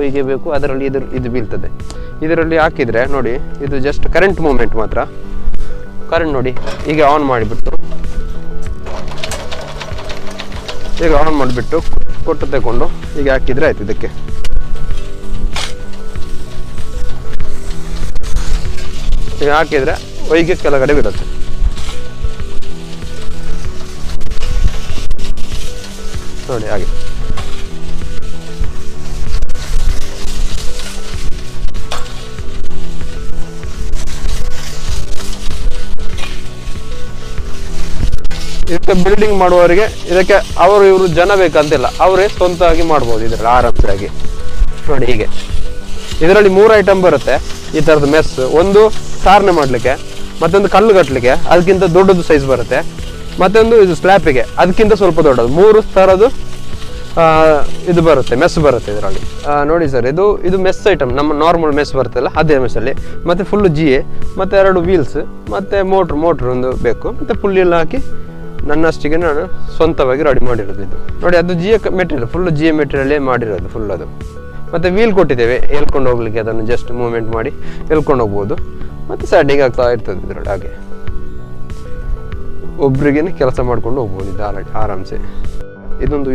ಹೀಗೆ ಬೇಕು ಅದರಲ್ಲಿ ಇದು ಬೀಳ್ತದೆ. ಇದರಲ್ಲಿ ಹಾಕಿದರೆ ನೋಡಿ ಇದು ಜಸ್ಟ್ ಕರೆಂಟ್ ಮೂಮೆಂಟ್ ಮಾತ್ರ. ಕರೆಂಟ್ ನೋಡಿ ಈಗ ಆನ್ ಮಾಡಿಬಿಟ್ಟು ಕೊಟ್ಟು ತಗೊಂಡು ಈಗ ಹಾಕಿದರೆ ಆಯ್ತು. ಇದಕ್ಕೆ ಈಗ ಹಾಕಿದರೆ ಹೊಯ್ಗೆ ಕೆಳಗಡೆ ಬೀಳುತ್ತೆ. ನೋಡಿ ಹಾಗೆ ಇದಕ್ಕೆ ಬಿಲ್ಡಿಂಗ್ ಮಾಡುವವರಿಗೆ ಇದಕ್ಕೆ ಇವರು ಜನ ಬೇಕಂತಿಲ್ಲ, ಅವರೇ ಸ್ವಂತವಾಗಿ ಮಾಡ್ಬೋದು ಇದರಲ್ಲಿ ಆರಾಮ್ಸಾಗಿ. ನೋಡಿ ಹೀಗೆ ಇದರಲ್ಲಿ 3 ಐಟಮ್ ಬರುತ್ತೆ ಈ ಥರದ್ದು ಮೆಸ್. ಒಂದು ಸಾರ್ನೆ ಮಾಡಲಿಕ್ಕೆ, ಮತ್ತೊಂದು ಕಲ್ಲು ಕಟ್ಟಲಿಕ್ಕೆ ಅದಕ್ಕಿಂತ ದೊಡ್ಡದು ಸೈಜ್ ಬರುತ್ತೆ, ಮತ್ತೊಂದು ಇದು ಸ್ಲ್ಯಾಪಿಗೆ ಅದಕ್ಕಿಂತ ಸ್ವಲ್ಪ ದೊಡ್ಡದು. 3 ಥರದ್ದು ಇದು ಬರುತ್ತೆ, ಮೆಸ್ ಬರುತ್ತೆ ಇದರಲ್ಲಿ. ನೋಡಿ ಸರ್, ಇದು ಮೆಸ್ ಐಟಮ್, ನಮ್ಮ ನಾರ್ಮಲ್ ಮೆಸ್ ಬರುತ್ತಲ್ಲ ಅದೇ ಮೆಸ್ಸಲ್ಲಿ. ಮತ್ತು ಫುಲ್ಲು GA, ಮತ್ತು 2 ವೀಲ್ಸ್, ಮತ್ತು ಮೋಟ್ರ್ ಒಂದು ಬೇಕು, ಮತ್ತು ಪುಲ್ಲಿಯೆಲ್ಲ ಹಾಕಿ ನನ್ನಷ್ಟಿಗೆ ನಾನು ಸ್ವಂತವಾಗಿ ರೆಡಿ ಮಾಡಿರೋದು ಇದು. ನೋಡಿ ಅದು GA ಮೆಟೀರಿಯಲ್, ಫುಲ್ಲು GA ಮೆಟೀರಿಯಲ್ಲೇ ಮಾಡಿರೋದು ಫುಲ್ ಅದು. ಮತ್ತು ವೀಲ್ ಕೊಟ್ಟಿದ್ದೇವೆ ಎಳ್ಕೊಂಡು ಹೋಗ್ಲಿಕ್ಕೆ, ಅದನ್ನು ಜಸ್ಟ್ ಮೂವ್ಮೆಂಟ್ ಮಾಡಿ ಎಳ್ಕೊಂಡು ಹೋಗ್ಬೋದು. ಮತ್ತು ಸ್ಯಾಟಿಂಗ್ ಆಗ್ತಾ ಇರ್ತದೆ ಇದರಲ್ಲಿ. ಹಾಗೆ ಒಬ್ರಿಗೇನೆ ಕೆಲಸ ಮಾಡ್ಕೊಂಡು ಹೋಗ್ಬೋದು ಇದು ಆರಾಮ್ಸೆ. ಇದೊಂದು